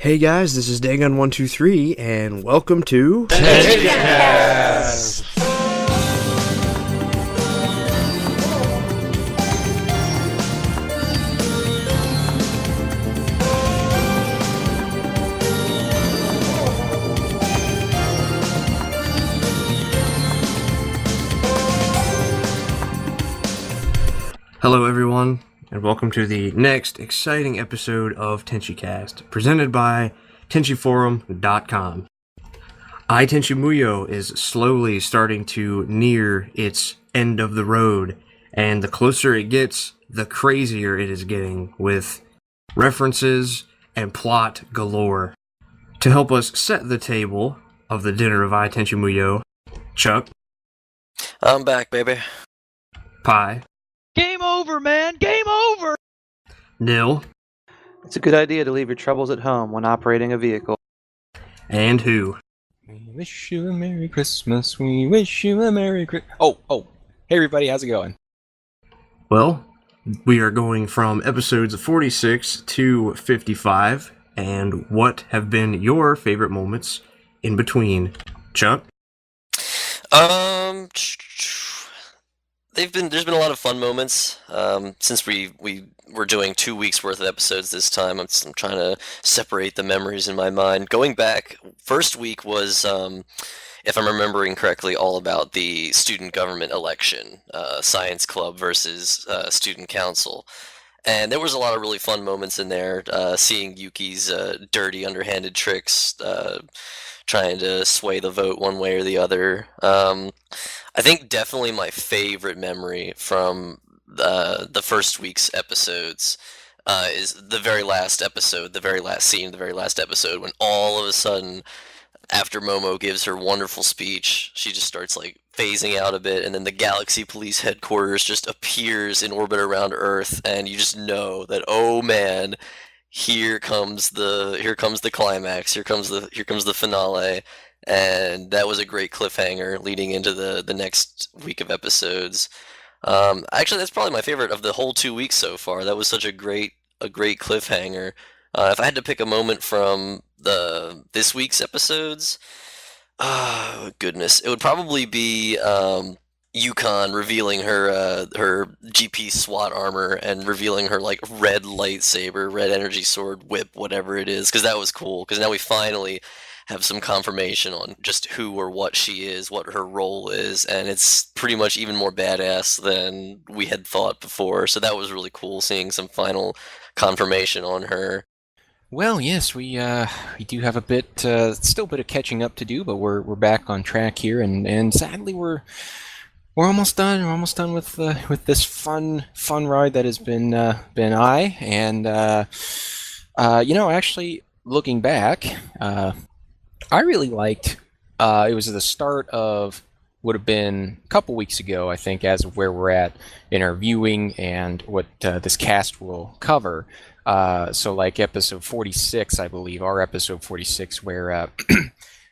Hey guys, this is Dagon123, and welcome to Tenchicast! Hello everyone, and welcome to the next exciting episode of Tenchicast, presented by Tenchiforum.com. Tenchi Muyo is slowly starting to near its end of the road, and the closer it gets, the crazier it is getting, with references and plot galore. To help us set the table of the dinner of Tenchi Muyo, Chuck. I'm back, baby. Pie. Game over, man! Game over! Nil. It's a good idea to leave your troubles at home when operating a vehicle. And who? We wish you a Merry Christmas. We wish you a Merry Christmas. Oh. Hey, everybody. How's it going? Well, we are going from episodes 46 to 55, and what have been your favorite moments in between? Chuck? There's been a lot of fun moments. Since we were doing 2 weeks worth of episodes this time, I'm trying to separate the memories in my mind. Going back, first week was, if I'm remembering correctly, all about the student government election, Science Club versus Student Council. And there was a lot of really fun moments in there, seeing Yuki's dirty, underhanded tricks, trying to sway the vote one way or the other. I think definitely my favorite memory from the first week's episodes is the very last episode, the very last scene, the very last episode, when all of a sudden, after Momo gives her wonderful speech, she just starts like phasing out a bit, and then the Galaxy Police headquarters just appears in orbit around Earth, and you just know that, oh man, here comes the climax, here comes the finale. And that was a great cliffhanger leading into the next week of episodes. Actually, that's probably my favorite of the whole 2 weeks so far. That was such a great cliffhanger. If I had to pick a moment from this week's episodes, oh goodness, it would probably be Yukon revealing her GP SWAT armor and revealing her like red lightsaber, red energy sword, whip, whatever it is, because that was cool. Because now we finally have some confirmation on just who or what she is, what her role is, and it's pretty much even more badass than we had thought before. So that was really cool, seeing some final confirmation on her. Well, yes, we do have still a bit of catching up to do, but we're back on track here, and sadly we're almost done. We're almost done with this fun ride that has been and actually looking back, I really liked, it was the start of, would have been a couple weeks ago, I think, as of where we're at in our viewing and what this cast will cover. So like episode 46, I believe, our episode 46, where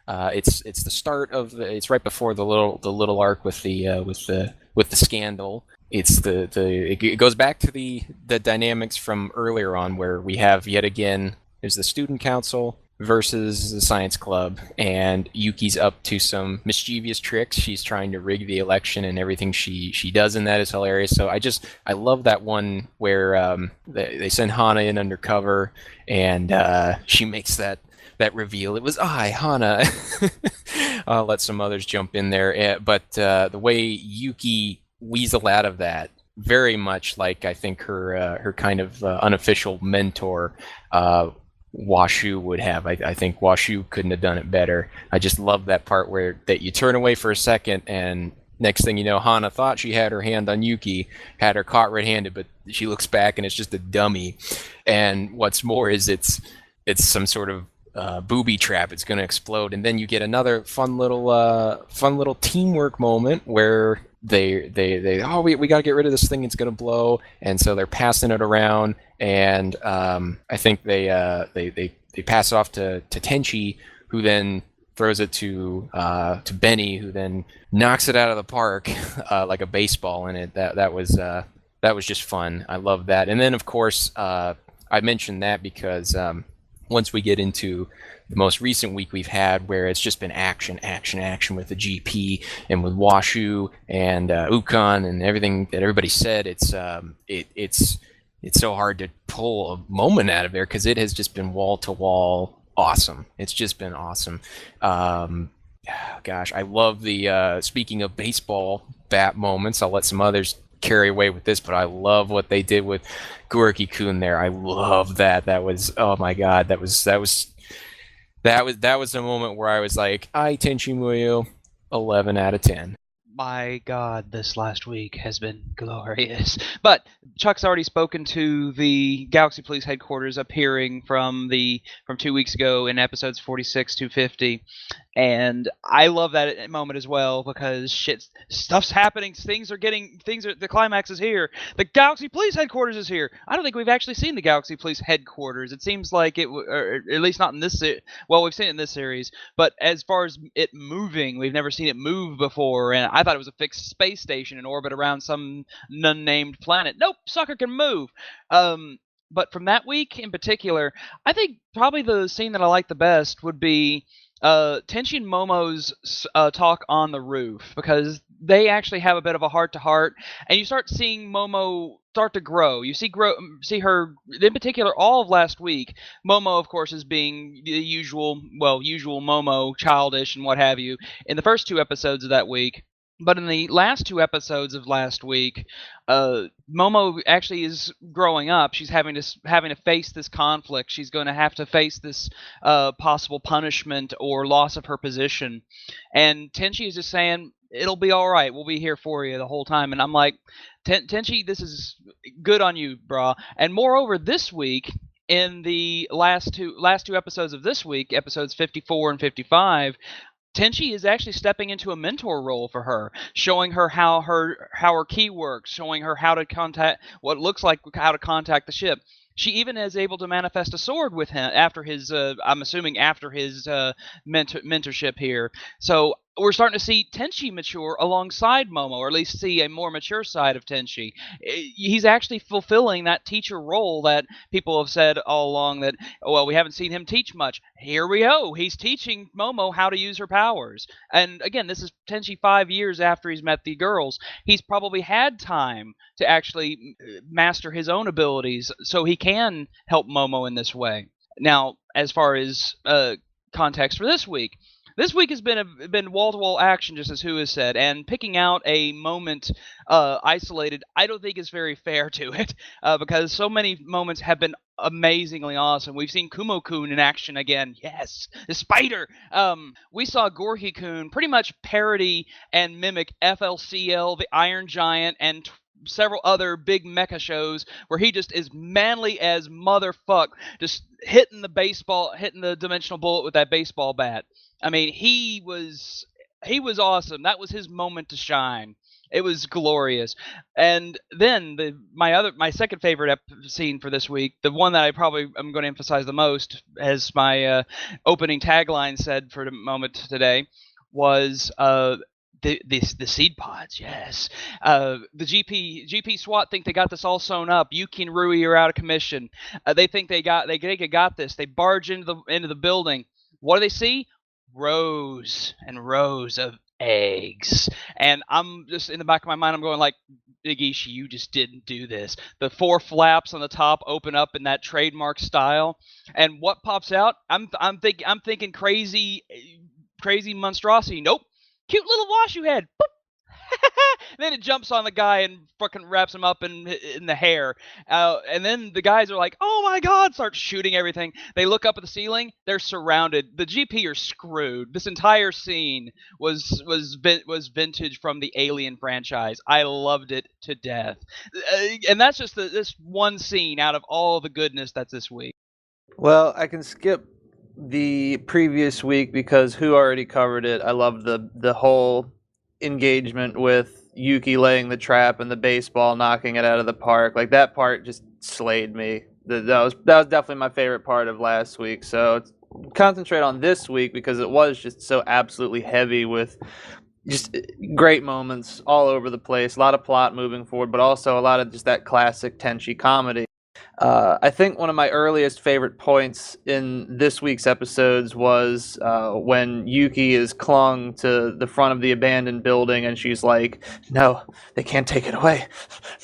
it's the start of it's right before the little arc with the scandal. It goes back to the dynamics from earlier on, where we have yet again is the student council versus the science club, and Yuki's up to some mischievous tricks. She's trying to rig the election, and everything she does in that is hilarious. So I love that one where they send Hana in undercover, and she makes that reveal. It was Hana. I'll let some others jump in there, but the way Yuki weasel out of that, very much like I think her kind of unofficial mentor Washu would have. I think Washu couldn't have done it better. I just love that part where that you turn away for a second, and next thing you know, Hana thought she had her hand on Yuki, had her caught red-handed, but she looks back and it's just a dummy. And what's more is it's some sort of booby trap. It's going to explode, and then you get another fun little teamwork moment where we got to get rid of this thing, it's going to blow, and so they're passing it around, and I think they pass it off to Tenchi, who then throws it to Benny, who then knocks it out of the park like a baseball in it. That was just fun. I love that. And then of course I mentioned that because once we get into the most recent week we've had, where it's just been action with the GP and with Washu and Ukon and everything that everybody said, it's so hard to pull a moment out of there because it has just been wall to wall awesome. It's just been awesome. Gosh, I love the speaking of baseball bat moments. I'll let some others carry away with this, but I love what they did with Ryo-Ohki-kun there. I love that. That was, oh my god, that was a moment where I was like, Tenchi Muyo, 11 out of 10. My God, this last week has been glorious. But Chuck's already spoken to the Galaxy Police headquarters appearing from 2 weeks ago in episodes 46 to 50. And I love that moment as well because stuff's happening. The climax is here. The Galaxy Police headquarters is here. I don't think we've actually seen the Galaxy Police headquarters. It seems like or at least not in this. Well, we've seen it in this series, but as far as it moving, we've never seen it move before. And I thought it was a fixed space station in orbit around some unnamed planet. Nope, sucker can move. But from that week in particular, I think probably the scene that I like the best would be Tenchi and Momo's talk on the roof, because they actually have a bit of a heart-to-heart, and you start seeing Momo start to grow. You see her, in particular, all of last week. Momo, of course, is being the usual Momo, childish and what have you, in the first 2 episodes of that week. But in the last 2 episodes of last week, Momo actually is growing up. She's having to face this conflict. She's going to have to face this possible punishment or loss of her position. And Tenchi is just saying, it'll be all right. We'll be here for you the whole time. And I'm like, Tenchi, this is good on you, brah. And moreover, this week, in the last two episodes of this week, episodes 54 and 55, Tenchi is actually stepping into a mentor role for her, showing her how her key works, showing her how to contact what looks like how to contact the ship. She even is able to manifest a sword with him after his, I'm assuming after his mentorship here. So we're starting to see Tenchi mature alongside Momo, or at least see a more mature side of Tenchi. He's actually fulfilling that teacher role that people have said all along that, well, we haven't seen him teach much. Here we go. He's teaching Momo how to use her powers. And again, this is Tenchi 5 years after he's met the girls. He's probably had time to actually master his own abilities so he can help Momo in this way. Now, as far as context for this week has been wall-to-wall action, just as Who has said, and picking out a moment isolated, I don't think is very fair to it, because so many moments have been amazingly awesome. We've seen Kumo-kun in action again. Yes, the spider. We saw Gorky-kun pretty much parody and mimic FLCL, the Iron Giant, and several other big mecha shows where he just is manly as motherfuck, just hitting the dimensional bullet with that baseball bat. I mean, he was awesome. That was his moment to shine. It was glorious. And then my second favorite scene for this week, the one that I probably am going to emphasize the most, as my opening tagline said for the moment today, was the seed pods. Yes, the GP SWAT think they got this all sewn up. Yuki and Rui are out of commission. They think they got this. They barge into the building. What do they see? Rows and rows of eggs. And I'm just, in the back of my mind, I'm going like, Big Ishii, you just didn't do this. The 4 flaps on the top open up in that trademark style, and what pops out? I'm thinking crazy monstrosity. Nope. Cute little Washu head. Boop. Then it jumps on the guy and fucking wraps him up in the hair. And then the guys are like, oh my god, start shooting everything. They look up at the ceiling. They're surrounded. The GP are screwed. This entire scene was vintage from the Alien franchise. I loved it to death. And that's just this one scene out of all the goodness that's this week. Well, I can skip the previous week because Who already covered it. I love the whole engagement with Yuki laying the trap and the baseball knocking it out of the park. Like, that part just slayed me. That was definitely my favorite part of last week. So concentrate on this week because it was just so absolutely heavy with just great moments all over the place. A lot of plot moving forward, but also a lot of just that classic Tenchi comedy. I think one of my earliest favorite points in this week's episodes was when Yuki is clung to the front of the abandoned building, and she's like, "No, they can't take it away,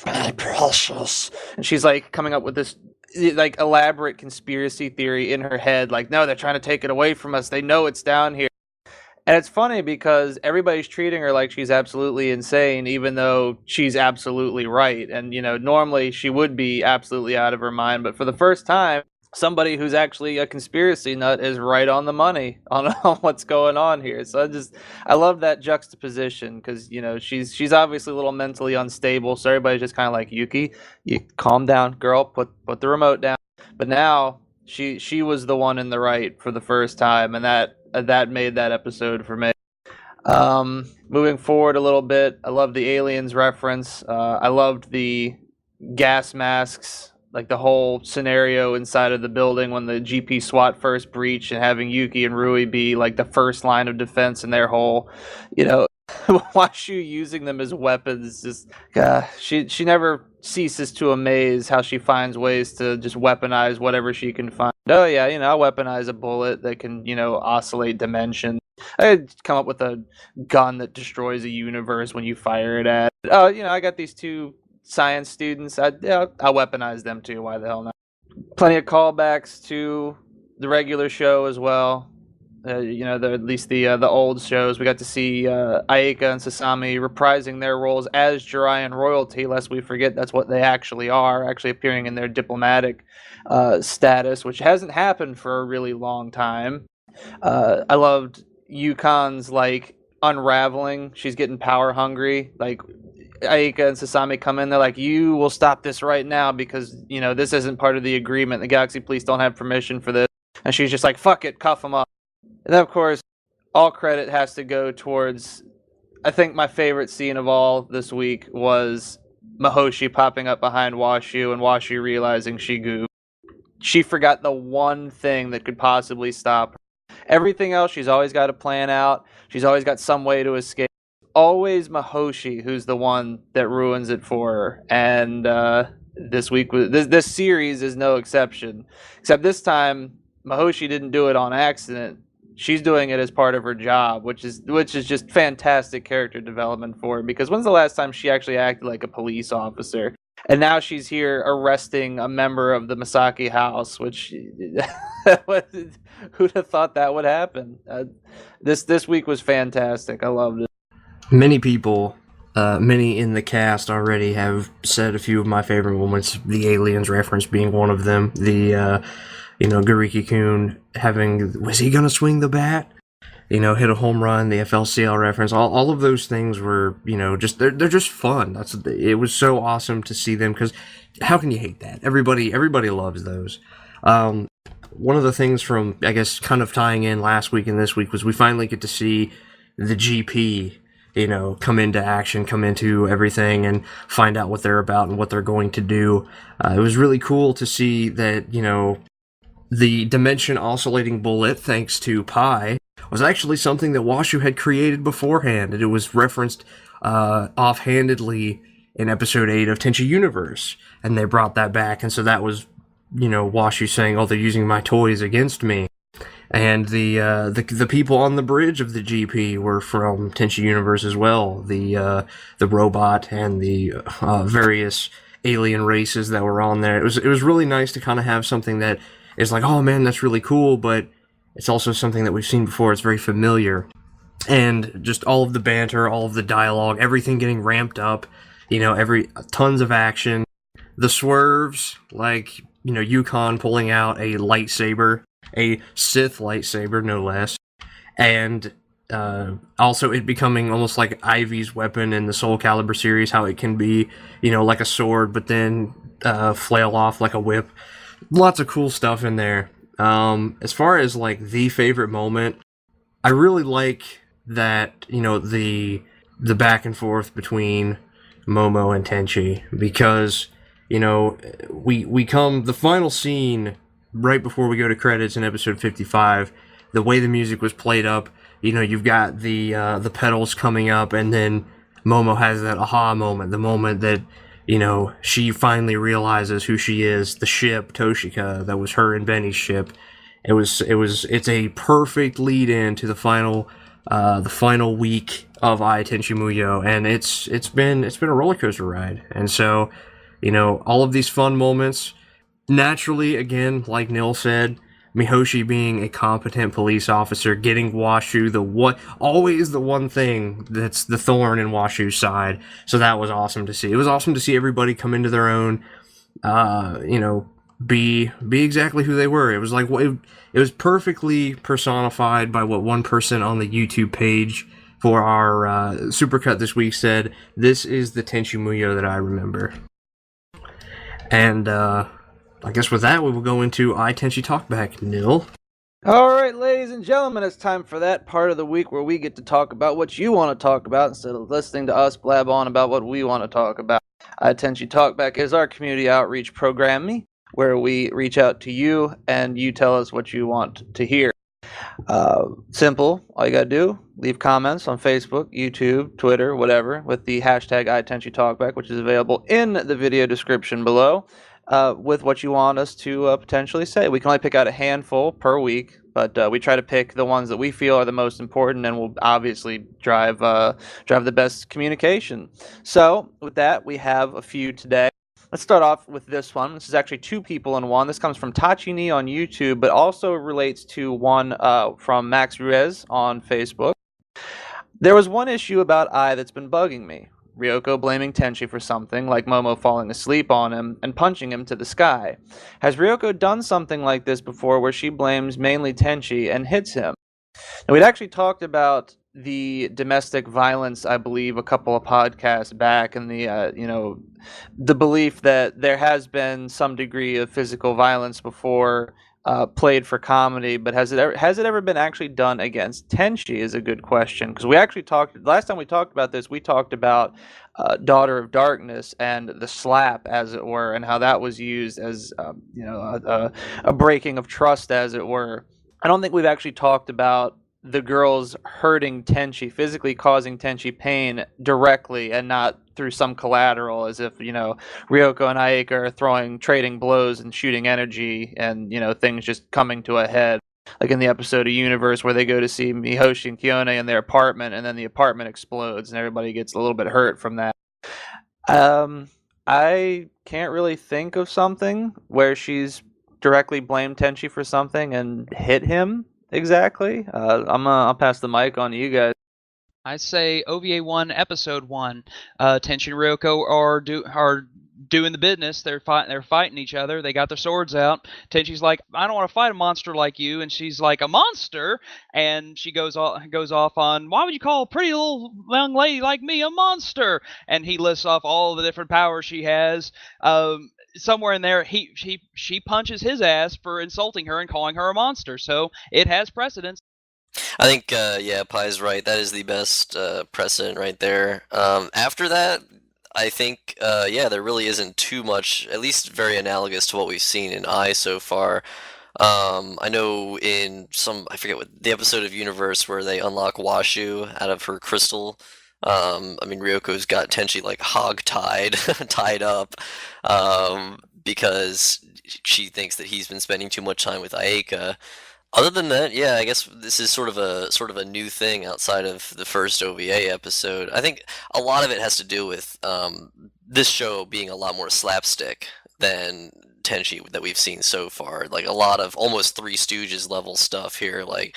my precious." And she's like coming up with this like elaborate conspiracy theory in her head, like, "No, they're trying to take it away from us. They know it's down here." And it's funny because everybody's treating her like she's absolutely insane, even though she's absolutely right. And, normally she would be absolutely out of her mind. But for the first time, somebody who's actually a conspiracy nut is right on the money on what's going on here. So I love that juxtaposition because, she's obviously a little mentally unstable. So everybody's just kind of like, Yuki, you calm down, girl, put the remote down. But now she was the one in the right for the first time. And that made that episode for me. Moving forward a little bit, I love the aliens reference. I loved the gas masks, like the whole scenario inside of the building when the GP SWAT first breached and having Yuki and Rui be like the first line of defense in their whole, Washu using them as weapons. Just she never ceases to amaze how she finds ways to just weaponize whatever she can find. Oh yeah, I'll weaponize a bullet that can, oscillate dimensions. I come up with a gun that destroys a universe when you fire it at. Oh, I got these two science students. I'll weaponize them too. Why the hell not? Plenty of callbacks to the regular show as well. At least the old shows. We got to see Aika and Sasami reprising their roles as Jiraiyan royalty, lest we forget that's what they actually are, actually appearing in their diplomatic status, which hasn't happened for a really long time. I loved Yukon's unraveling. She's getting power hungry. Aika and Sasami come in, they're like, "You will stop this right now because this isn't part of the agreement. The Galaxy Police don't have permission for this." And she's just like, "Fuck it, cuff them up." And then, of course, all credit has to go towards, I think my favorite scene of all this week was Mahoshi popping up behind Washu and Washu realizing she goofed. She forgot the one thing that could possibly stop her. Everything else, she's always got a plan out. She's always got some way to escape. Always Mahoshi who's the one that ruins it for her. And this series is no exception. Except this time, Mahoshi didn't do it on accident. She's doing it as part of her job, which is just fantastic character development for her. Because when's the last time she actually acted like a police officer? And now she's here arresting a member of the Misaki house, which who'd have thought that would happen? This week was fantastic. I loved it. Many people, many in the cast already have said a few of my favorite moments. The aliens reference being one of them. The Gariki-kun was he gonna swing the bat? Hit a home run, the FLCL reference, all of those things were, they're just fun. It was so awesome to see them, because how can you hate that? Everybody loves those. One of the things from, I guess, kind of tying in last week and this week was we finally get to see the GP, come into action, come into everything, and find out what they're about and what they're going to do. It was really cool to see that, the dimension oscillating bullet, thanks to Pi, was actually something that Washu had created beforehand, and it was referenced offhandedly in episode 8 of Tenchi Universe, and they brought that back, and so that was, Washu saying, "Oh, they're using my toys against me." And the people on the bridge of the GP were from Tenchi Universe as well, the robot and the various alien races that were on there. It was really nice to kind of have something that is like, oh man, that's really cool, but it's also something that we've seen before. It's very familiar. And just all of the banter, all of the dialogue, everything getting ramped up, tons of action. The swerves, Yukon pulling out a lightsaber, a Sith lightsaber, no less. And also it becoming almost like Ivy's weapon in the Soul Calibur series, how it can be, like a sword, but then flail off like a whip. Lots of cool stuff in there. As far as the favorite moment, I really like that, the back and forth between Momo and Tenchi, because, we come, the final scene right before we go to credits in episode 55, the way the music was played up, you've got the pedals coming up, and then Momo has that aha moment, the moment that, she finally realizes who she is, the ship, Toshika, that was her and Benny's ship. It's a perfect lead in to the final week of I Tenchi Muyo, and it's been a roller coaster ride. And so, all of these fun moments, naturally, again, like Nil said, Mihoshi being a competent police officer, getting Washu always the one thing that's the thorn in Washu's side. So that was awesome to see. It was awesome to see everybody come into their own, be exactly who they were. It was like it was perfectly personified by what one person on the YouTube page for our supercut this week said. This is the Tenchi Muyo that I remember. And I guess with that, we will go into I Tenchi Talkback. Nil. All right, ladies and gentlemen, it's time for that part of the week where we get to talk about what you want to talk about instead of listening to us blab on about what we want to talk about. I Tenchi Talkback is our community outreach program, where we reach out to you and you tell us what you want to hear. Simple. All you gotta do, leave comments on Facebook, YouTube, Twitter, whatever, with the hashtag I Tenchi Talkback, which is available in the video description below. With what you want us to potentially say. We can only pick out a handful per week, but we try to pick the ones that we feel are the most important and will obviously drive the best communication. So with that, we have a few today. Let's start off with this one. This is actually two people in one. This comes from Tachini on YouTube, but also relates to one from Max Ruiz on Facebook. There was one issue about I that's been bugging me. Ryoko blaming Tenchi for something, like Momo falling asleep on him and punching him to the sky. Has Ryoko done something like this before where she blames mainly Tenchi and hits him? Now, we'd actually talked about the domestic violence, I believe, a couple of podcasts back, and the belief that there has been some degree of physical violence before played for comedy, but has it ever been actually done against Tenchi is a good question, because we actually last time we talked about this, we talked about Daughter of Darkness and the slap, as it were, and how that was used as a breaking of trust, as it were. I don't think we've actually talked about the girls hurting Tenchi, physically causing Tenchi pain directly and not through some collateral, as if, Ryoko and Ayaka are trading blows and shooting energy and, things just coming to a head. Like in the episode of Universe where they go to see Mihoshi and Kione in their apartment, and then the apartment explodes and everybody gets a little bit hurt from that. I can't really think of something where she's directly blamed Tenchi for something and hit him exactly. I'll pass the mic on to you guys. I say OVA 1, Episode 1. Tenchi and Ryoko are doing the business. They're fighting each other. They got their swords out. Tenchi's like, I don't want to fight a monster like you, and she's like, a monster? And she goes off on, why would you call a pretty little young lady like me a monster? And he lists off all the different powers she has. Somewhere in there, she punches his ass for insulting her and calling her a monster. So it has precedence. I think, Pie's right. That is the best precedent right there. After that, I think, there really isn't too much, at least very analogous to what we've seen in I so far. I know in I forget what, the episode of Universe where they unlock Washu out of her crystal. Ryoko's got Tenchi like hog-tied, tied up, because she thinks that he's been spending too much time with Ayaka. Other than that, yeah, I guess this is sort of a new thing outside of the first OVA episode. I think a lot of it has to do with this show being a lot more slapstick than Tenchi that we've seen so far. Like a lot of almost Three Stooges level stuff here, like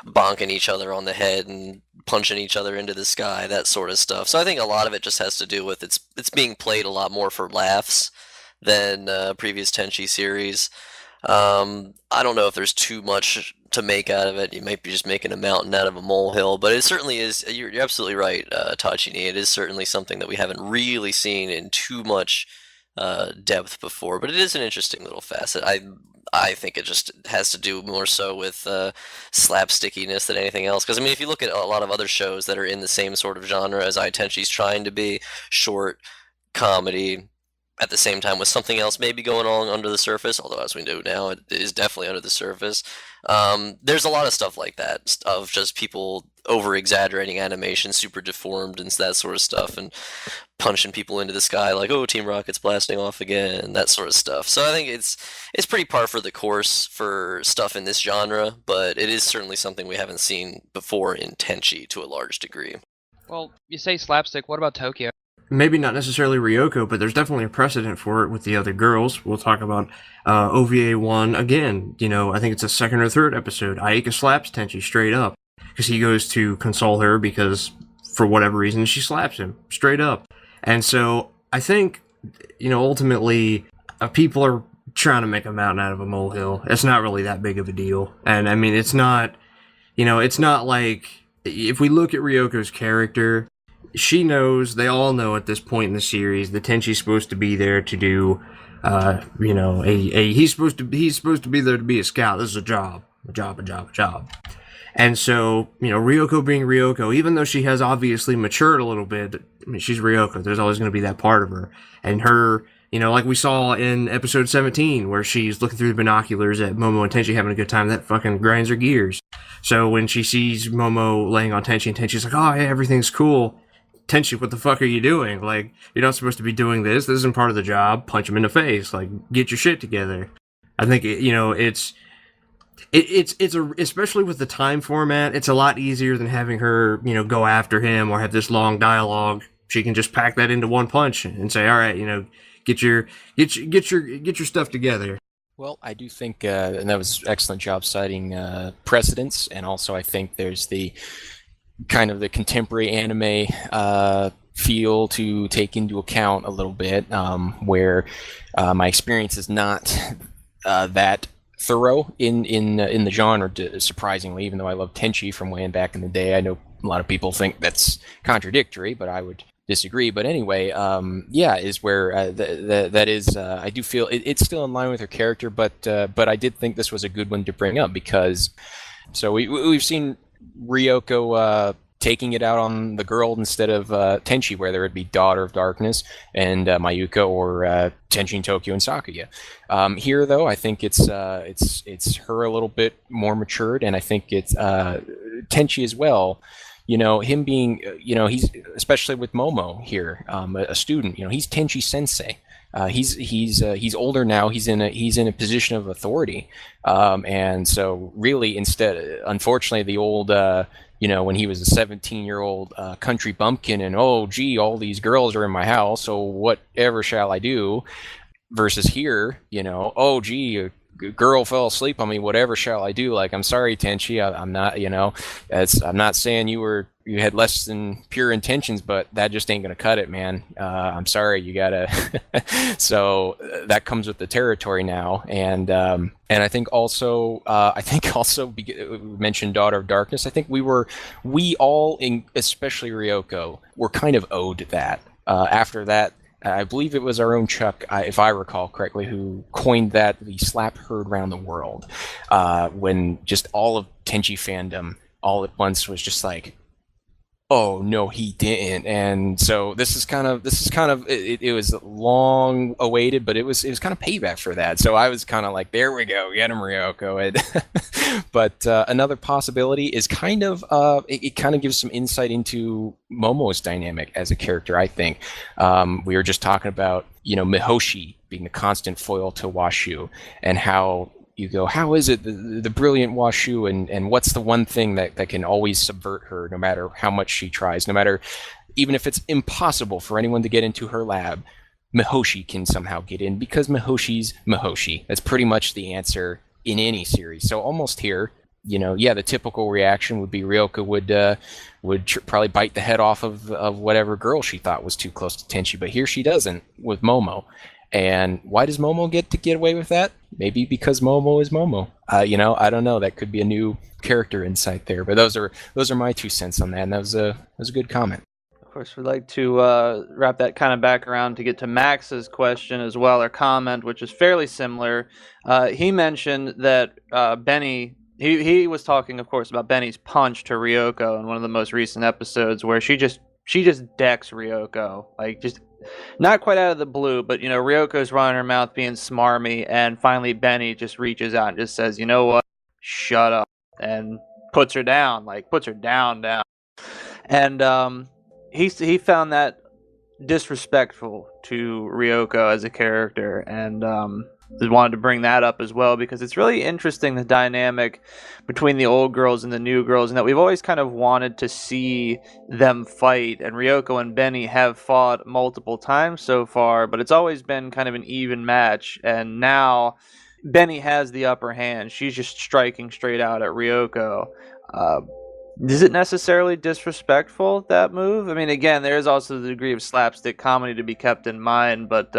bonking each other on the head and punching each other into the sky, that sort of stuff. So I think a lot of it just has to do with it's being played a lot more for laughs than previous Tenchi series. I don't know if there's too much to make out of it. You might be just making a mountain out of a molehill, but it certainly is. You're absolutely right, Tachini. It is certainly something that we haven't really seen in too much depth before, but it is an interesting little facet. I think it just has to do more so with slapstickiness than anything else. Because if you look at a lot of other shows that are in the same sort of genre as I Tenchi's trying to be, short comedy, at the same time with something else maybe going on under the surface, although as we know now, it is definitely under the surface. There's a lot of stuff like that, of just people over exaggerating animation, super deformed, and that sort of stuff, and punching people into the sky like, oh, Team Rocket's blasting off again, that sort of stuff. So I think it's pretty par for the course for stuff in this genre, but it is certainly something we haven't seen before in Tenchi to a large degree. Well, you say slapstick. What about Tokyo? Maybe not necessarily Ryoko, but there's definitely a precedent for it with the other girls. We'll talk about OVA 1 again. I think it's a second or third episode. Aika slaps Tenchi straight up because he goes to console her because, for whatever reason, she slaps him straight up. And so I think, ultimately, people are trying to make a mountain out of a molehill. It's not really that big of a deal. And I mean, it's not like, if we look at Ryoko's character, she knows, they all know at this point in the series that Tenchi's supposed to be there to do, he's supposed to be there to be a scout. This is a job. And so, Ryoko being Ryoko, even though she has obviously matured a little bit, I mean, she's Ryoko. There's always going to be that part of her. And her, like we saw in episode 17, where she's looking through the binoculars at Momo and Tenchi having a good time, that fucking grinds her gears. So when she sees Momo laying on Tenchi, and Tenchi's like, oh, hey, everything's cool. Tenchi, what the fuck are you doing? Like, you're not supposed to be doing this. This isn't part of the job. Punch him in the face. Like, get your shit together. I think, it's especially with the time format, it's a lot easier than having her, go after him or have this long dialogue. She can just pack that into one punch and say, all right, get your stuff together. Well, I do think, and that was excellent job citing precedents, and also I think there's the kind of the contemporary anime feel to take into account a little bit, where my experience is not that thorough in the genre, surprisingly, even though I love Tenchi from way back in the day. I know a lot of people think that's contradictory, but I would disagree. But anyway, is where that is. I do feel it's still in line with her character, but I did think this was a good one to bring up because so we've seen Ryoko taking it out on the girl instead of Tenchi, where there would be Daughter of Darkness and Mayuka, or Tenchi and Tokyo and Sakuya. Here, though, I think it's her a little bit more matured, and I think it's Tenchi as well. Him being, he's, especially with Momo here, a student. He's Tenchi Sensei. He's older now. He's in a position of authority, and so really, unfortunately, the old, when he was a 17-year-old country bumpkin, and oh gee, all these girls are in my house, so whatever shall I do? Versus here, oh gee, a girl fell asleep on me, whatever shall I do? Like, I'm sorry, Tenchi, I'm not, I'm not saying you had less than pure intentions, but that just ain't gonna cut it, man. I'm sorry, you gotta. So that comes with the territory now, and I think also, we mentioned Daughter of Darkness. I think we all, especially Ryoko, were kind of owed that. After that, I believe it was our own Chuck, if I recall correctly, who coined that, the slap heard around the world, when just all of Tenchi fandom all at once was just like, oh no, he didn't. And so this is kind of it was long awaited, but it was kind of payback for that. So I was kind of like, there we go, get him, Ryoko. But another possibility is kind of it kind of gives some insight into Momo's dynamic as a character. I think we were just talking about Mihoshi being the constant foil to Washu, and how you go, how is it the brilliant Washu, and what's the one thing that can always subvert her, no matter how much she tries, even if it's impossible for anyone to get into her lab, Mihoshi can somehow get in because Mihoshi's Mihoshi. That's pretty much the answer in any series. So almost here, the typical reaction would be Ryoka would probably bite the head off of whatever girl she thought was too close to Tenchi, but here she doesn't with Momo. And why does Momo get away with that? Maybe because Momo is Momo. I don't know. That could be a new character insight there. But those are my 2 cents on that. And that was a good comment. Of course, we'd like to wrap that kind of back around to get to Max's question as well, or comment, which is fairly similar. He mentioned that Benny. He was talking, of course, about Benny's punch to Ryoko in one of the most recent episodes, where she just decks Ryoko, like, just not quite out of the blue, but Ryoko's running her mouth being smarmy, and finally Benny just reaches out and just says, you know what, shut up, and puts her down, down. And he found that disrespectful to Ryoko as a character, and just wanted to bring that up as well, because it's really interesting, the dynamic between the old girls and the new girls, and that we've always kind of wanted to see them fight. And Ryoko and Benny have fought multiple times so far, but it's always been kind of an even match, and now Benny has the upper hand. She's just striking straight out at Ryoko. Is it necessarily disrespectful, that move? I mean, again, there is also the degree of slapstick comedy to be kept in mind, but,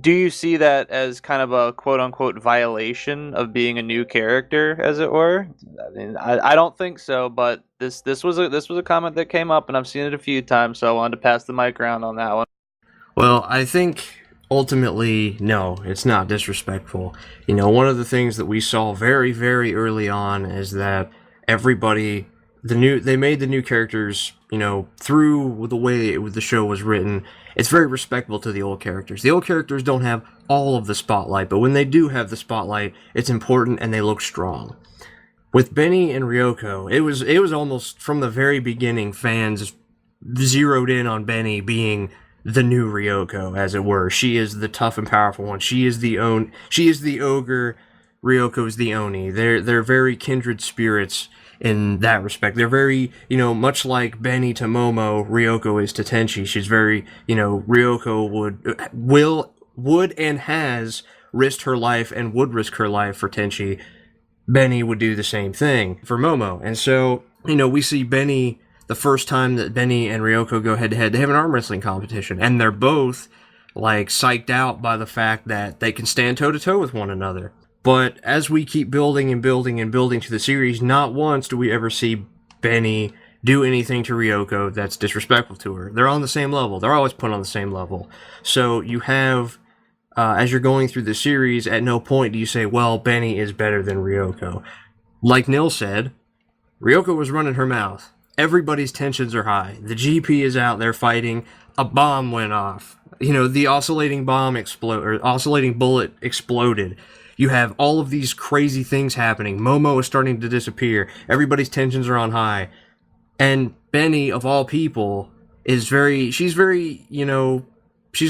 do you see that as kind of a quote-unquote violation of being a new character, as it were? I mean, I don't think so, but this was a comment that came up, and I've seen it a few times, so I wanted to pass the mic around on that one. Well, I think ultimately, no, it's not disrespectful. One of the things that we saw very, very early on is that everybody, they made the new characters, through the way the show was written, it's very respectful to the old characters. The old characters don't have all of the spotlight, but when they do have the spotlight, it's important and they look strong. With Benny and Ryoko, it was almost from the very beginning, fans zeroed in on Benny being the new Ryoko, as it were. She is the tough and powerful one. She is the ogre. Ryoko is the Oni. They're very kindred spirits in that respect. They're very, much like Benny to Momo, Ryoko is to Tenchi. She's very, Ryoko would and has risked her life and would risk her life for Tenchi. Benny would do the same thing for Momo. And so, we see Benny, the first time that Benny and Ryoko go head to head, they have an arm wrestling competition, and they're both psyched out by the fact that they can stand toe to toe with one another. But as we keep building and building and building to the series, not once do we ever see Benny do anything to Ryoko that's disrespectful to her. They're on the same level. They're always put on the same level. So you have, as you're going through the series, at no point do you say, well, Benny is better than Ryoko. Like Nil said, Ryoko was running her mouth. Everybody's tensions are high. The GP is out there fighting. A bomb went off. The oscillating bullet exploded. You have all of these crazy things happening. Momo is starting to disappear. Everybody's tensions are on high. And Benny, of all people, she's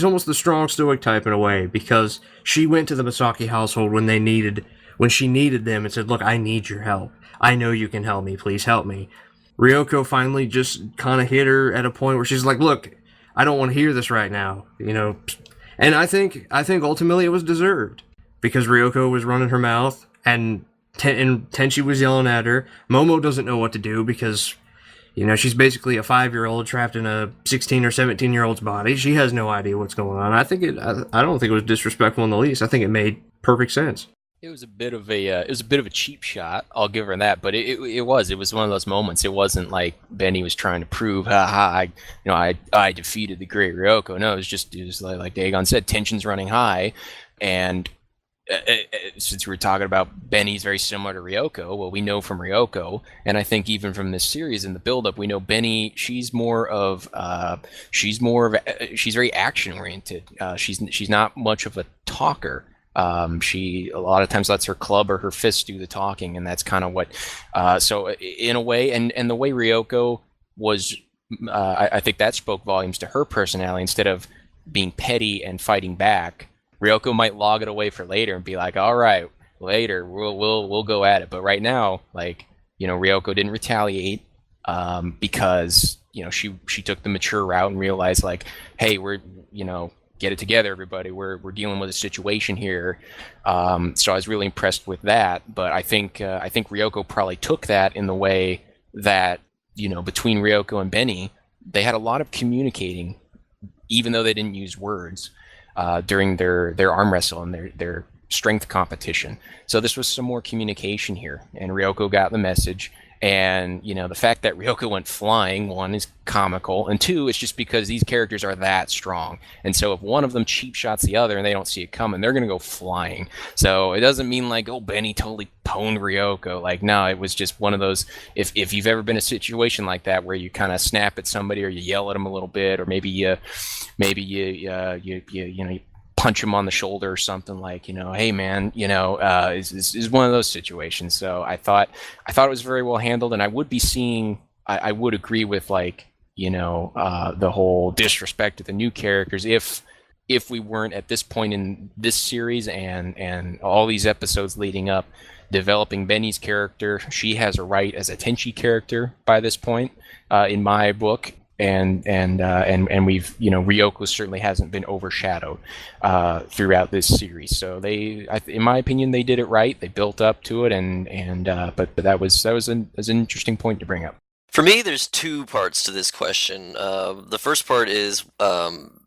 almost the strong stoic type in a way, because she went to the Misaki household when she needed them and said, look, I need your help. I know you can help me. Please help me. Ryoko finally just kind of hit her at a point where she's like, look, I don't want to hear this right now. And I think ultimately it was deserved, because Ryoko was running her mouth, and Tenchi was yelling at her. Momo doesn't know what to do, because, she's basically a 5-year-old trapped in a 16 or 17-year-old's body. She has no idea what's going on. I don't think it was disrespectful in the least. I think it made perfect sense. It was a bit of a cheap shot. I'll give her that, but it was one of those moments. It wasn't like Benny was trying to prove, I defeated the great Ryoko. No, it was like Dagon said, tensions running high, and since we were talking about Benny's very similar to Ryoko, well, we know from Ryoko, and I think even from this series in the build-up, we know Benny. She's very action oriented. She's not much of a talker. She a lot of times lets her club or her fists do the talking, and that's kind of what. So in a way, and the way Ryoko was, I think that spoke volumes to her personality. Instead of being petty and fighting back, Ryoko might log it away for later and be like, all right, later we'll go at it. But right now, Ryoko didn't retaliate because she took the mature route and realized, hey, we're get it together, everybody. We're dealing with a situation here. So I was really impressed with that. But I think Ryoko probably took that in the way that between Ryoko and Benny, they had a lot of communicating, even though they didn't use words. During their arm wrestle and their strength competition. So this was some more communication here, and Ryoko got the message. And the fact that Ryoko went flying, one, is comical, and two, it's just because these characters are that strong. And so if one of them cheap shots the other and they don't see it coming, they're gonna go flying. So it doesn't mean Benny totally pwned Ryoko. No, it was just one of those. If you've ever been in a situation like that where you kind of snap at somebody or you yell at them a little bit, or maybe you punch him on the shoulder or something, like, hey man, is one of those situations. So I thought it was very well handled, and I would be seeing, I would agree with, like, the whole disrespect to the new characters if we weren't at this point in this series and all these episodes leading up developing Benny's character. She has a right as a Tenchi character by this point, in my book. And we've, Ryoko certainly hasn't been overshadowed throughout this series. So in my opinion, they did it right. They built up to it, but that was an interesting point to bring up. For me, there's two parts to this question. The first part is,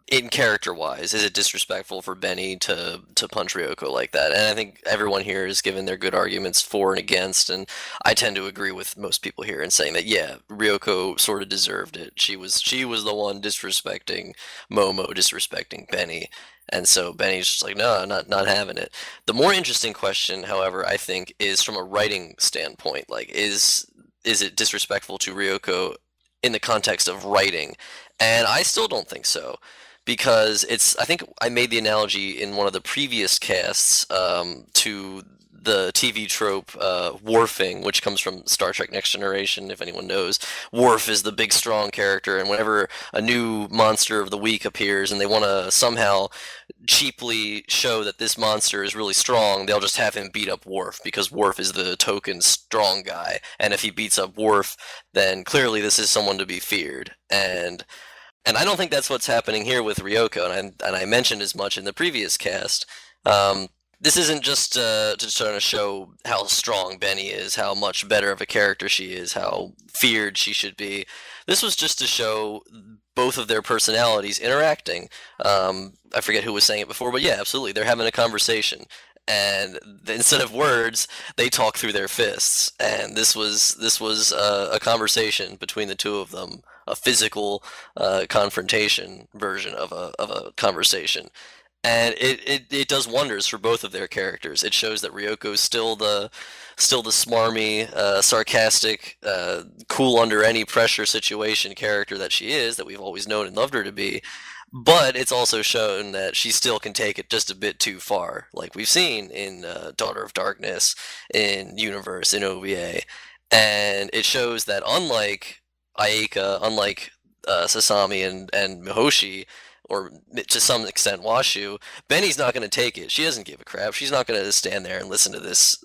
in character-wise, is it disrespectful for Benny to punch Ryoko like that? And I think everyone here has given their good arguments for and against, and I tend to agree with most people here in saying that, yeah, Ryoko sort of deserved it. She was the one disrespecting Momo, disrespecting Benny, and so Benny's just like, no, not having it. The more interesting question, however, I think, is from a writing standpoint. Like, is it disrespectful to Ryoko in the context of writing? And I still don't think so, because I think I made the analogy in one of the previous casts to the TV trope Worfing, which comes from Star Trek Next Generation, if anyone knows. Worf is the big strong character, and whenever a new monster of the week appears and they want to somehow cheaply show that this monster is really strong, they'll just have him beat up Worf, because Worf is the token strong guy, and if he beats up Worf, then clearly this is someone to be feared. And I don't think that's what's happening here with Ryoko, and I mentioned as much in the previous cast. This isn't just trying to show how strong Benny is, how much better of a character she is, how feared she should be. This was just to show both of their personalities interacting. I forget who was saying it before, but yeah, absolutely. They're having a conversation. And instead of words, they talk through their fists. And this was a conversation between the two of them, a physical confrontation version of a conversation. And it does wonders for both of their characters. It shows that Ryoko's still the smarmy, sarcastic, cool under any pressure situation character that she is, that we've always known and loved her to be. But it's also shown that she still can take it just a bit too far, like we've seen in Daughter of Darkness, in Universe, in OVA. And it shows that unlike Ayeka, unlike Sasami and Mihoshi, or to some extent Washu, Benny's not going to take it. She doesn't give a crap. She's not going to stand there and listen to this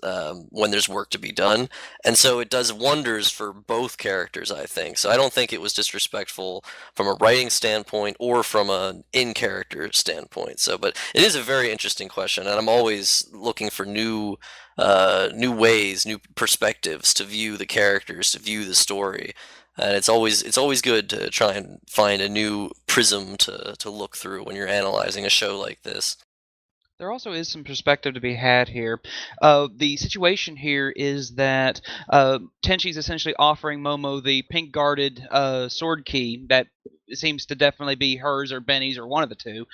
when there's work to be done. And so it does wonders for both characters, I think. So I don't think it was disrespectful from a writing standpoint or from an in-character standpoint. But it is a very interesting question, and I'm always looking for new ways, new perspectives to view the characters, to view the story. And it's always good to try and find a new prism to look through when you're analyzing a show like this. There also is some perspective to be had here. The situation here is that Tenchi's essentially offering Momo the pink-guarded sword key that seems to definitely be hers or Benny's or one of the two.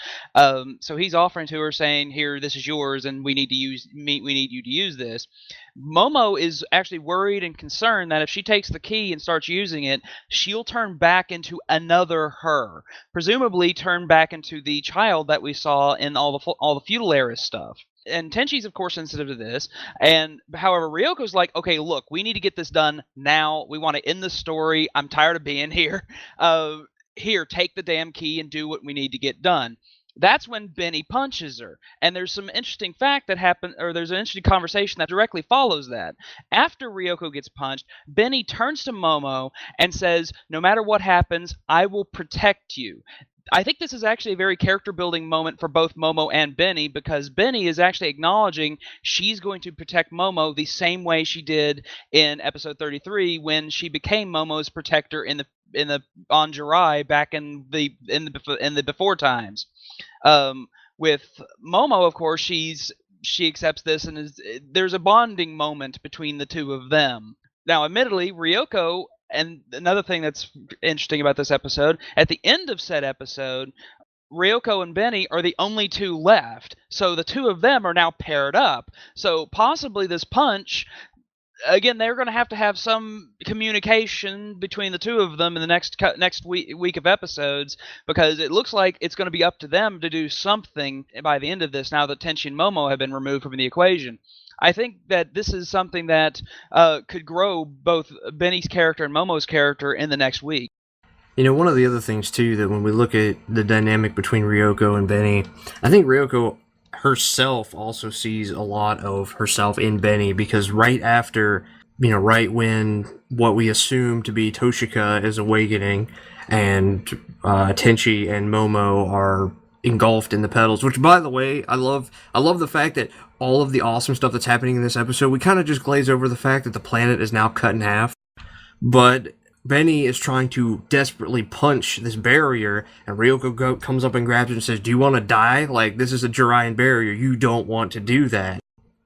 So he's offering to her, saying, "Here, this is yours, and we need you to use this." Momo is actually worried and concerned that if she takes the key and starts using it, she'll turn back into another her, presumably turn back into the child that we saw in all the feudal era stuff. And Tenchi's, of course, sensitive to this. And however, Ryoko's like, okay, look, we need to get this done now. We want to end the story. I'm tired of being here. Here, take the damn key and do what we need to get done. That's when Benny punches her. And there's some interesting fact that happened, or there's an interesting conversation that directly follows that. After Ryoko gets punched, Benny turns to Momo and says, "No matter what happens, I will protect you." I think this is actually a very character-building moment for both Momo and Benny, because Benny is actually acknowledging she's going to protect Momo the same way she did in episode 33 when she became Momo's protector in the on Jirai back in the before times. With Momo, of course, she accepts this, and there's a bonding moment between the two of them. Now, admittedly, Ryoko. And another thing that's interesting about this episode, at the end of said episode, Ryoko and Benny are the only two left. So the two of them are now paired up. So possibly this punch again, they're going to have some communication between the two of them in the next week of episodes, because it looks like it's going to be up to them to do something by the end of this, now that Tenchi and Momo have been removed from the equation. I think that this is something that could grow both Benny's character and Momo's character in the next week. You know, one of the other things, too, that when we look at the dynamic between Ryoko and Benny, I think Ryoko herself also sees a lot of herself in Benny, because right after, right when what we assume to be Toshika is awakening and Tenchi and Momo are engulfed in the petals, which, by the way, I love the fact that all of the awesome stuff that's happening in this episode, we kind of just glaze over the fact that the planet is now cut in half. But Benny is trying to desperately punch this barrier, and Ryoko comes up and grabs it and says, "Do you want to die? Like, this is a Jiraiyan barrier. You don't want to do that."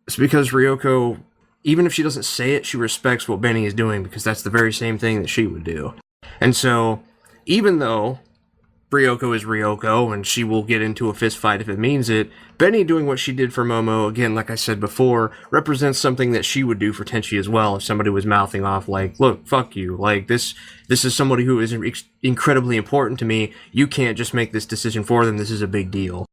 It's because Ryoko, even if she doesn't say it, she respects what Benny is doing, because that's the very same thing that she would do. And so, even though Ryoko is Ryoko, and she will get into a fist fight if it means it, Benny doing what she did for Momo, again, like I said before, represents something that she would do for Tenchi as well if somebody was mouthing off like, "Look, fuck you, like, this is somebody who is incredibly important to me, you can't just make this decision for them, this is a big deal."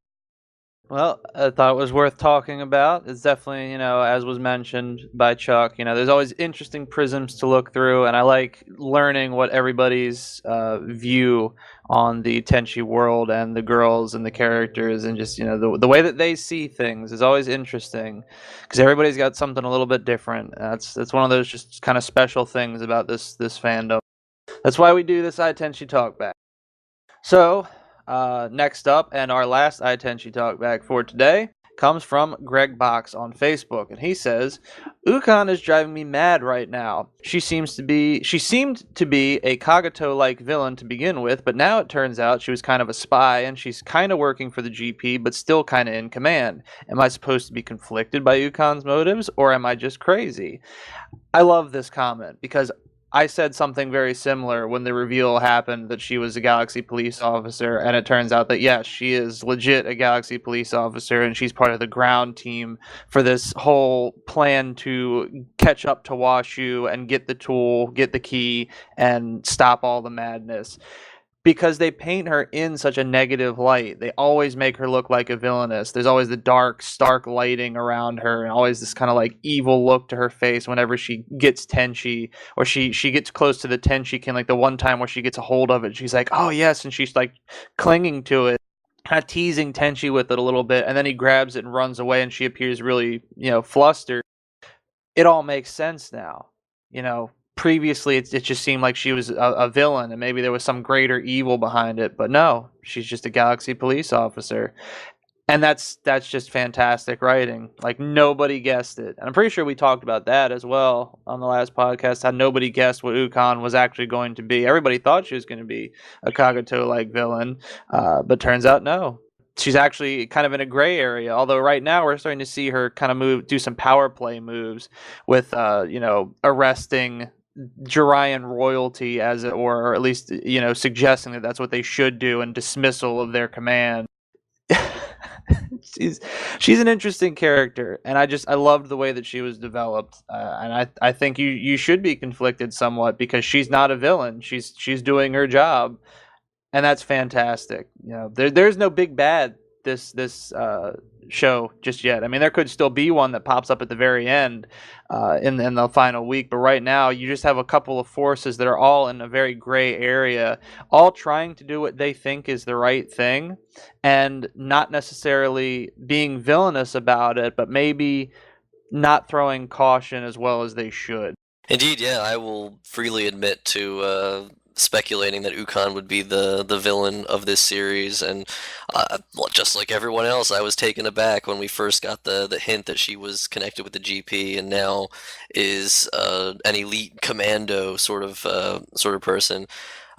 Well, I thought it was worth talking about. It's definitely, as was mentioned by Chuck, there's always interesting prisms to look through, and I like learning what everybody's view on the Tenchi world and the girls and the characters, and just, the way that they see things is always interesting, because everybody's got something a little bit different. That's one of those just kind of special things about this fandom. That's why we do this iTenchi Talk Back. So, next up, and our last iTenchi Talk Back for today, comes from Greg Box on Facebook, and he says, "Ukon is driving me mad right now. She seemed to be a Kagato-like villain to begin with, but now it turns out she was kind of a spy, and she's kind of working for the GP, but still kind of in command. Am I supposed to be conflicted by Ukon's motives, or am I just crazy?" I love this comment, because I said something very similar when the reveal happened that she was a Galaxy police officer, and it turns out that, yes, she is legit a Galaxy police officer, and she's part of the ground team for this whole plan to catch up to Washu and get the tool, get the key, and stop all the madness. Because they paint her in such a negative light. They always make her look like a villainess. There's always the dark, stark lighting around her, and always this kind of like evil look to her face whenever she gets Tenchi, or she gets close to the Tenchikin, like the one time where she gets a hold of it. She's like, "Oh yes," and she's like clinging to it, kind of teasing Tenchi with it a little bit, and then he grabs it and runs away, and she appears really, flustered. It all makes sense now, Previously, it just seemed like she was a villain, and maybe there was some greater evil behind it. But no, she's just a Galaxy police officer, and that's just fantastic writing. Like, nobody guessed it, and I'm pretty sure we talked about that as well on the last podcast. How nobody guessed what Ukon was actually going to be. Everybody thought she was going to be a Kagato-like villain, but turns out no. She's actually kind of in a gray area, although right now we're starting to see her kind of do some power play moves with, arresting Jiraiyan royalty, as it were, or at least, suggesting that that's what they should do, and dismissal of their command. she's an interesting character, and I loved the way that she was developed, and I think you should be conflicted somewhat, because she's not a villain. She's doing her job, and that's fantastic. There's no big bad this show just yet. I mean, there could still be one that pops up at the very end, in the final week, but right now you just have a couple of forces that are all in a very gray area, all trying to do what they think is the right thing, and not necessarily being villainous about it, but maybe not throwing caution as well as they should. Indeed, yeah, I will freely admit to speculating that Ukon would be the villain of this series, and just like everyone else, I was taken aback when we first got the hint that she was connected with the GP, and now is an elite commando sort of person.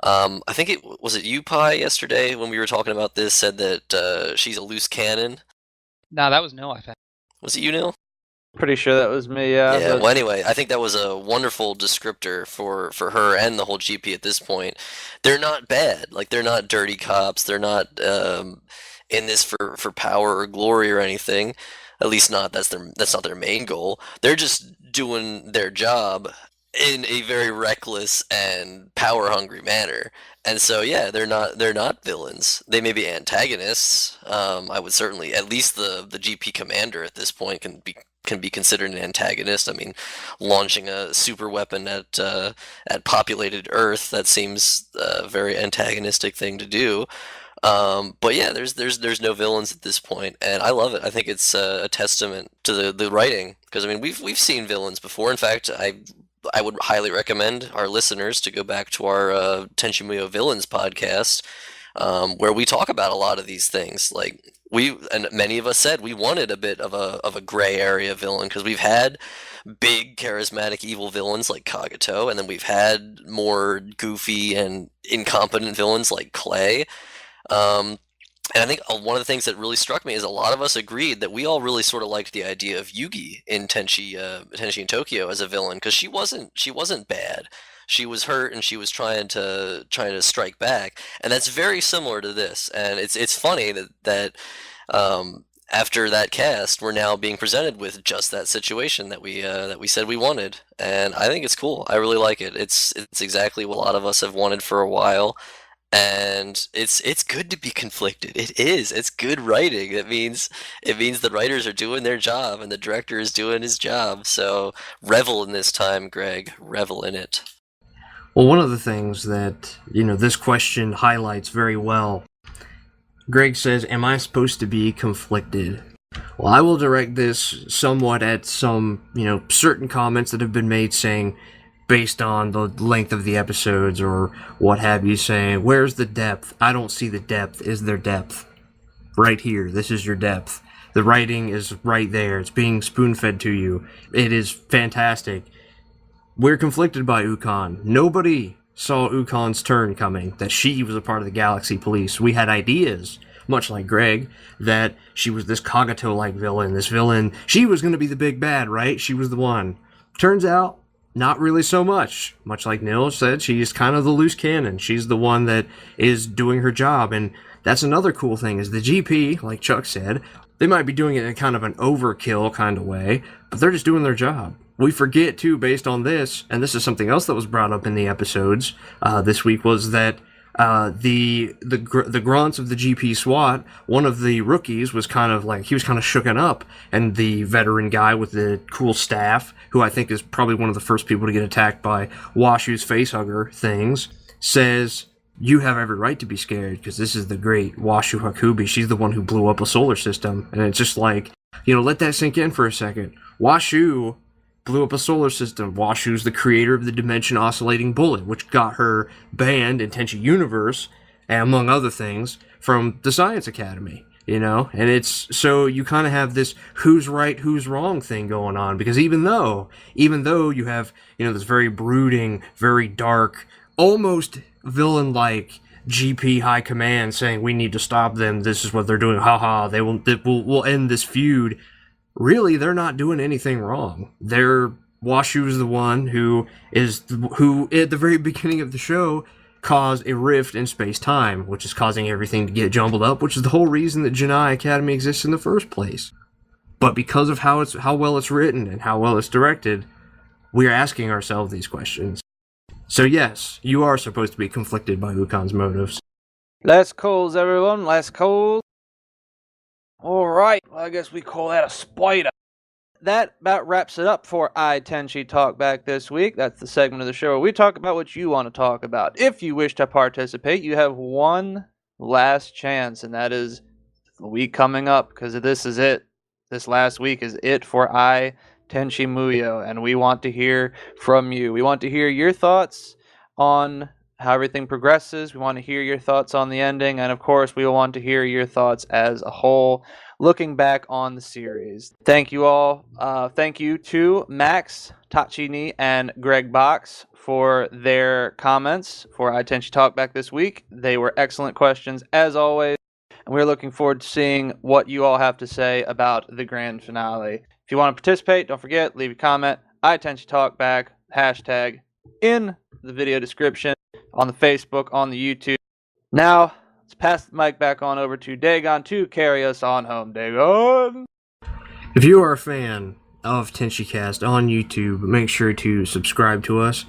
I think it was you, Pi, yesterday when we were talking about this, said that she's a loose cannon. No, that was Nil, I think. Was it you, Neil? Pretty sure that was me, yeah. Yeah, well, anyway, I think that was a wonderful descriptor for her and the whole GP at this point. They're not bad. Like, they're not dirty cops. They're not in this for power or glory or anything. At least not that's not their main goal. They're just doing their job in a very reckless and power hungry manner. And so yeah, they're not villains. They may be antagonists. I would certainly, at least the GP commander at this point can be considered an antagonist. I mean, launching a super weapon at populated Earth, that seems a very antagonistic thing to do. But yeah, there's no villains at this point, and I love it. I think it's a testament to the writing, because I mean we've seen villains before. In fact, I would highly recommend our listeners to go back to our Tenchi Muyo Villains podcast, where we talk about a lot of these things. Like and many of us said we wanted a bit of a gray area villain, because we've had big charismatic evil villains like Kagato, and then we've had more goofy and incompetent villains like Clay. Um, and I think one of the things that really struck me is a lot of us agreed that we all really sort of liked the idea of Yugi in Tenchi in Tokyo as a villain, because she wasn't bad. She was hurt and she was trying to strike back, and that's very similar to this. And it's funny that after that cast, we're now being presented with just that situation that we said we wanted, and I think it's cool. I really like it. It's exactly what a lot of us have wanted for a while. And it's good to be conflicted. It is. It's good writing. It means the writers are doing their job and the director is doing his job. So revel in this time, Greg. Revel in it. Well, one of the things that, this question highlights very well, Greg says, am I supposed to be conflicted? Well, I will direct this somewhat at some, certain comments that have been made saying, based on the length of the episodes or what have you, saying, where's the depth? I don't see the depth. Is there depth? Right here. This is your depth. The writing is right there. It's being spoon-fed to you. It is fantastic. We're conflicted by Ukon. Nobody saw Ukon's turn coming, that she was a part of the Galaxy Police. We had ideas, much like Greg, that she was this Kagato-like villain. This villain, she was going to be the big bad, right? She was the one. Turns out, not really so much. Much like Neil said, she's kind of the loose cannon. She's the one that is doing her job. And that's another cool thing, is the GP, like Chuck said, they might be doing it in kind of an overkill kind of way, but they're just doing their job. We forget, too, based on this, and this is something else that was brought up in the episodes this week, was that the grunts of the GP SWAT, one of the rookies was kind of shooken up, and the veteran guy with the cool staff, who I think is probably one of the first people to get attacked by Washu's facehugger things, says, you have every right to be scared, because this is the great Washu Hakubi. She's the one who blew up a solar system. And it's just like, let that sink in for a second. Washu blew up a solar system. Washu's the creator of the dimension oscillating bullet, which got her banned in Tenchi Universe, and among other things, from the Science Academy, And it's, so you kind of have this who's right, who's wrong thing going on, because even though you have, this very brooding, very dark, almost villain-like GP High Command saying, we need to stop them, this is what they're doing, haha, we'll end this feud. Really, they're not doing anything wrong. Washu's the one who at the very beginning of the show caused a rift in space-time, which is causing everything to get jumbled up, which is the whole reason that Janai Academy exists in the first place. But because of how well it's written and how well it's directed, we are asking ourselves these questions. So yes, you are supposed to be conflicted by Ukon's motives. Last calls, everyone. Last calls. Alright, well, I guess we call that a spider. That about wraps it up for Tenchi Talk Back this week. That's the segment of the show where we talk about what you want to talk about. If you wish to participate, you have one last chance, and that is the week coming up, because this is it. This last week is it for Tenchi Muyo, and we want to hear from you. We want to hear your thoughts on how everything progresses. We want to hear your thoughts on the ending, and of course, we want to hear your thoughts as a whole, looking back on the series. Thank you all. Thank you to Max, Tachini, and Greg Box for their comments for Tenchi Talk Back this week. They were excellent questions, as always, and we're looking forward to seeing what you all have to say about the grand finale. If you want to participate, don't forget, leave a comment, Tenchi Talk Back, hashtag, in the video description, on the Facebook, on the YouTube. Now, let's pass the mic back on over to Dagon to carry us on home. Dagon! If you are a fan of Tenchicast on YouTube, make sure to subscribe to us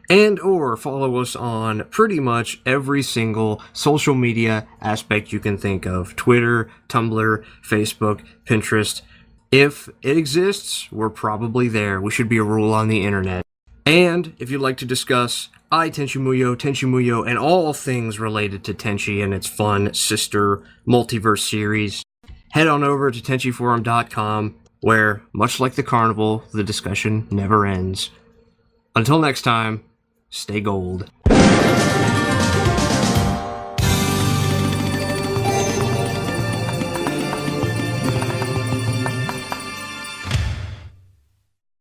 and or follow us on pretty much every single social media aspect you can think of. Twitter, Tumblr, Facebook, Pinterest. If it exists, we're probably there. We should be a rule on the internet. And if you'd like to discuss Tenchi Muyo, and all things related to Tenchi and its fun sister multiverse series, head on over to Tenchiforum.com, where, much like the carnival, the discussion never ends. Until next time, stay gold.